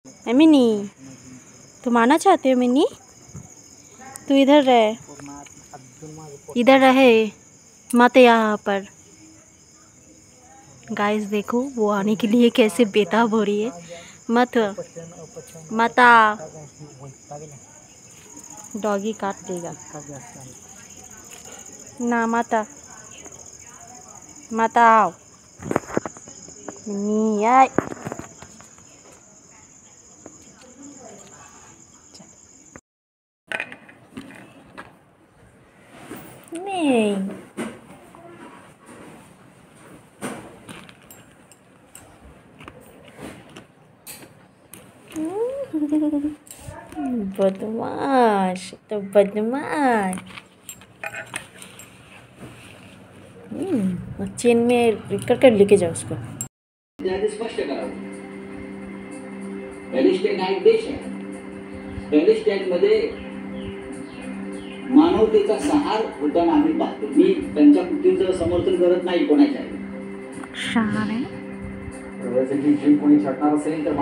Mini, तुम आना चाहते हो मिनी? तू इधर रहे, इधर रहे मत यहाँ पर। गाइस देखो वो आने के लिए कैसे बेताब हो रही है। मत माता, डॉगी काट देगा ना। माता माता आओ मिनी आए। नहीं बदमाश तो बदमाश। चेन में कर लेके जाओ उसको। स्पष्ट करावं। पॅलेस्टाईन हा एक देश आहे। पॅलेस्टाईनमध्ये मानवतेचा सहार होताना आम्ही पाहतो। मी त्यांच्या कृतीचं समर्थन करत नाही कोणाच्या। शहाणे जी कोणी छाटणार असेल तर